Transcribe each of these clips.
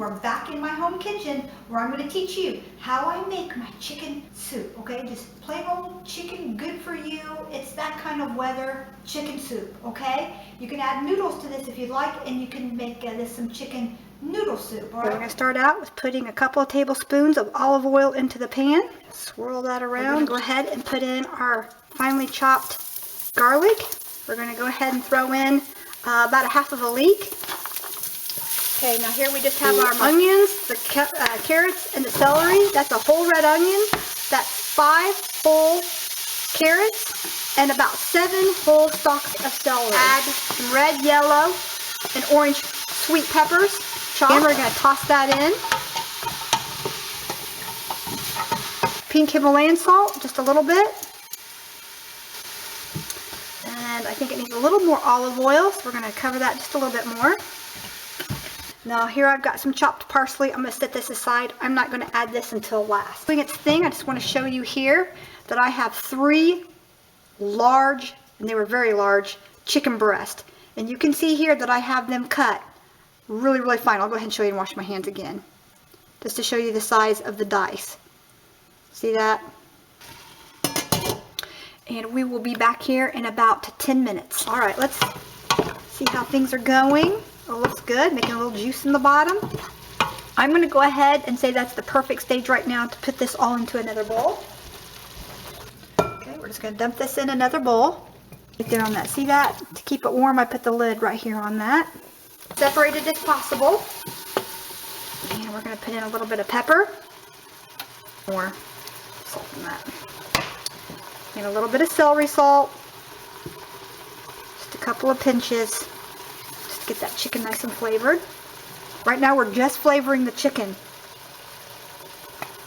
we're back in my home kitchen where I'm going to teach you how I make my chicken soup, okay? Just plain old chicken, good for you. It's that kind of weather, chicken soup, okay? You can add noodles to this if you'd like, and you can make this some chicken noodle soup, all right? We're going to start out with putting a couple of tablespoons of olive oil into the pan. Swirl that around. We're going to go ahead and put in our finely chopped garlic. We're going to go ahead and throw in about a half of a leek. Okay, now here we just have our onions, the carrots, and the celery. That's a whole red onion. That's 5 whole carrots and about 7 whole stalks of celery. Add some red, yellow, and orange sweet peppers. Chopped. And we're going to toss that in. Pink Himalayan salt, just a little bit. And I think it needs a little more olive oil, so we're going to cover that just a little bit more. Now here I've got some chopped parsley. I'm going to set this aside. I'm not going to add this until last. Doing its thing, I just want to show you here that I have 3 large, and they were very large, chicken breasts. And you can see here that I have them cut really, really fine. I'll go ahead and show you and wash my hands again. Just to show you the size of the dice. See that? And we will be back here in about 10 minutes. All right, let's see how things are going. Oh, looks good, making a little juice in the bottom. I'm going to go ahead and say that's the perfect stage right now to put this all into another bowl. Okay, we're just going to dump this in another bowl. Right there on that. See that? To keep it warm, I put the lid right here on that. Separated as possible. And we're going to put in a little bit of pepper. More salt than that. And a little bit of celery salt. Just a couple of pinches. Get that chicken nice and flavored. Right now we're just flavoring the chicken.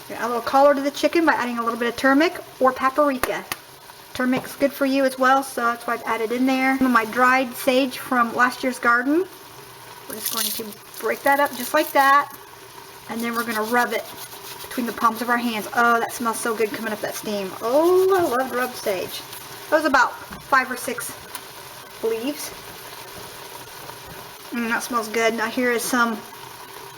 Add a little color to the chicken by adding a little bit of turmeric or paprika. Turmeric's good for you as well, so that's why I've added in there. Some of my dried sage from last year's garden. We're just going to break that up just like that, and then we're going to rub it between the palms of our hands. Oh, that smells so good coming up that steam. Oh, I love rubbed sage. That was about 5 or 6 leaves. That smells good. Now here is some,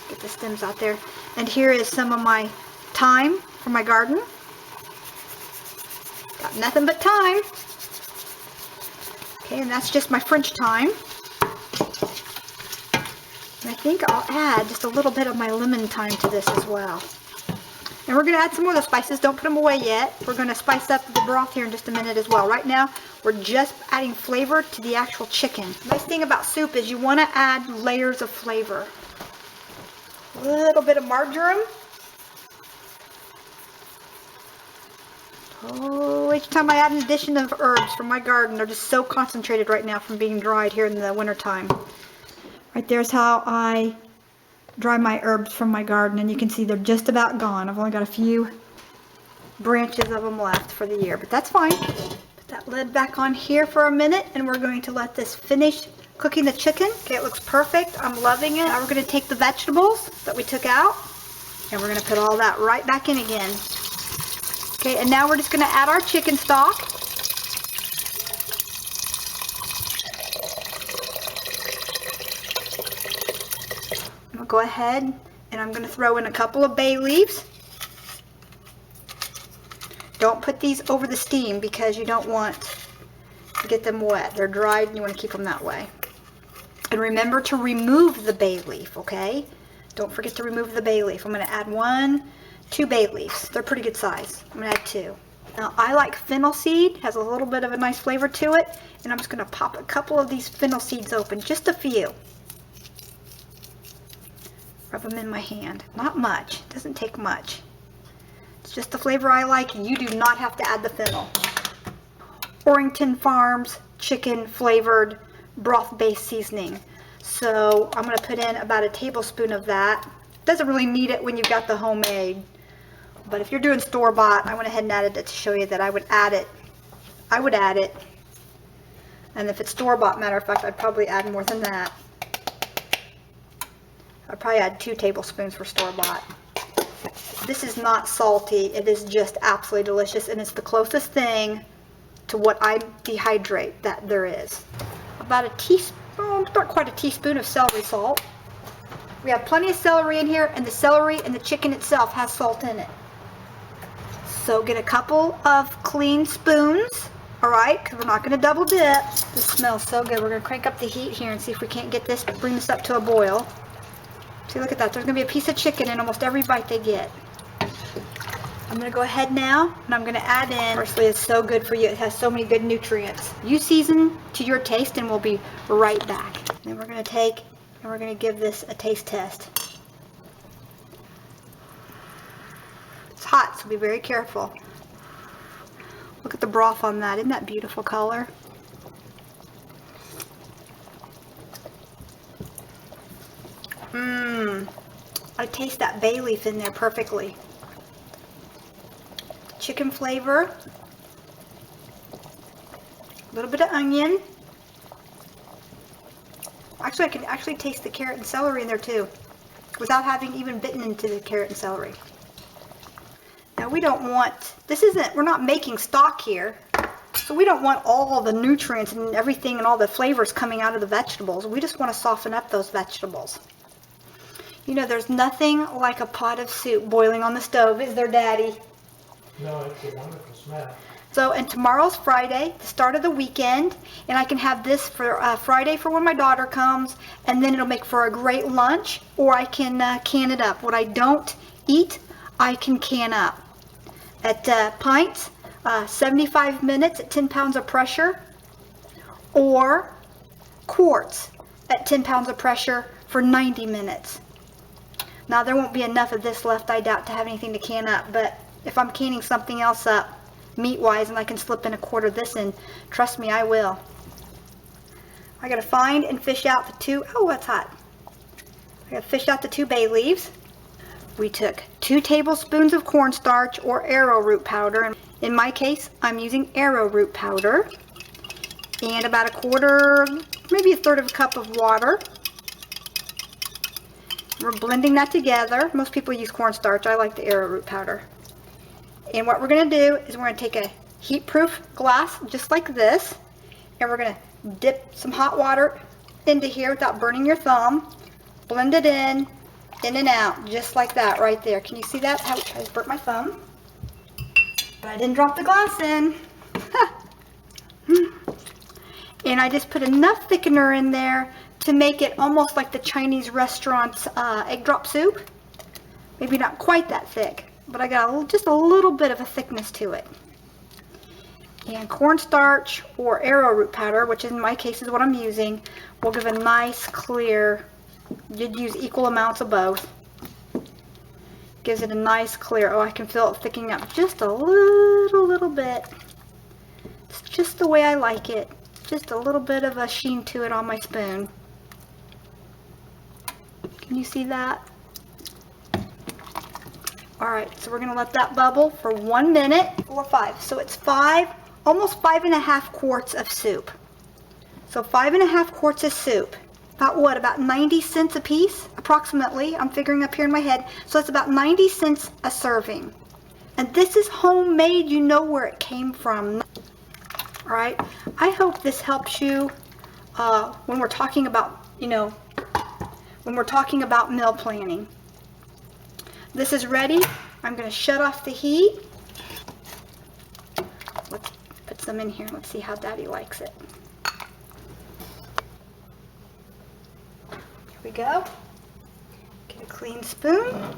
get the stems out there, and here is some of my thyme from my garden. Got nothing but thyme. Okay, and that's just my French thyme. And I think I'll add just a little bit of my lemon thyme to this as well. And we're going to add some more of the spices. Don't put them away yet. We're going to spice up the broth here in just a minute as well. Right now, we're just adding flavor to the actual chicken. The nice thing about soup is you want to add layers of flavor. A little bit of marjoram. Oh, each time I add an addition of herbs from my garden, they're just so concentrated right now from being dried here in the winter time. Right there's how I dry my herbs from my garden, and you can see they're just about gone. I've only got a few branches of them left for the year, but that's fine. Put that lid back on here for a minute, and we're going to let this finish cooking the chicken. Okay, it looks perfect. I'm loving it. Now we're going to take the vegetables that we took out, and we're going to put all that right back in again. Okay, and now we're just going to add our chicken stock. I'll go ahead and I'm going to throw in a couple of bay leaves. Don't put these over the steam because you don't want to get them wet. They're dried and you want to keep them that way. And remember to remove the bay leaf, okay? Don't forget to remove the bay leaf. I'm going to add 2 bay leaves. They're pretty good size. I'm going to add 2. Now I like fennel seed. Has a little bit of a nice flavor to it. And I'm just going to pop a couple of these fennel seeds open. Just a few. Rub them in my hand. Not much. It doesn't take much. It's just the flavor I like. You do not have to add the fennel. Torrington Farms chicken flavored broth based seasoning. So I'm going to put in about a tablespoon of that. Doesn't really need it when you've got the homemade. But if you're doing store-bought, I went ahead and added it to show you that I would add it. I would add it. And if it's store-bought, matter of fact, I'd probably add more than that. I'd probably add 2 tablespoons for store-bought. This is not salty. It is just absolutely delicious, and it's the closest thing to what I dehydrate that there is. About a teaspoon, not quite a teaspoon of celery salt. We have plenty of celery in here, and the celery and the chicken itself has salt in it. So get a couple of clean spoons, all right, because we're not going to double dip. This smells so good. We're going to crank up the heat here and see if we can't get this, bring this up to a boil. See, look at that. There's going to be a piece of chicken in almost every bite they get. I'm going to go ahead now, and I'm going to add in, parsley is so good for you. It has so many good nutrients. You season to your taste, and we'll be right back. Then we're going to take, and we're going to give this a taste test. It's hot, so be very careful. Look at the broth on that. Isn't that beautiful color? I taste that bay leaf in there perfectly. Chicken flavor. A little bit of onion. Actually, I can actually taste the carrot and celery in there too, without having even bitten into the carrot and celery. Now we don't want, we're not making stock here, so we don't want all the nutrients and everything and all the flavors coming out of the vegetables. We just want to soften up those vegetables. You know, there's nothing like a pot of soup boiling on the stove, is there, Daddy? No, it's a wonderful smell. So, and tomorrow's Friday, the start of the weekend, and I can have this for Friday for when my daughter comes, and then it'll make for a great lunch, or I can can it up. What I don't eat, I can can up. At pints, 75 minutes at 10 pounds of pressure, or quarts at 10 pounds of pressure for 90 minutes. Now, there won't be enough of this left, I doubt, to have anything to can up, but if I'm canning something else up, meat-wise, and I can slip in a quart of this in, trust me, I will. I gotta find and fish out the two, oh, that's hot. I gotta fish out the 2 bay leaves. We took 2 tablespoons of cornstarch or arrowroot powder. In my case, I'm using arrowroot powder. And about a quarter, maybe a third of a cup of water. We're blending that together. Most people use cornstarch. I like the arrowroot powder. And what we're going to do is we're going to take a heat-proof glass just like this, and we're going to dip some hot water into here without burning your thumb. Blend it in and out, just like that right there. Can you see that? I just burnt my thumb, but I didn't drop the glass in. And I just put enough thickener in there to make it almost like the Chinese restaurant's egg drop soup. Maybe not quite that thick, but I got just a little bit of a thickness to it. And cornstarch or arrowroot powder, which in my case is what I'm using, will give a nice clear, you'd use equal amounts of both. Gives it a nice clear, oh, I can feel it thickening up just a little bit. It's just the way I like it. Just a little bit of a sheen to it on my spoon. Can you see that? Alright, so we're going to let that bubble for 1 minute or 5. So it's almost 5.5 quarts of soup. So 5.5 quarts of soup. About what? About 90 cents a piece, approximately. I'm figuring up here in my head. So it's about 90 cents a serving. And this is homemade. You know where it came from. Alright, I hope this helps you when we're talking about, when we're talking about meal planning. This is ready. I'm going to shut off the heat. Let's put some in here. Let's see how Daddy likes it. Here we go. Get a clean spoon.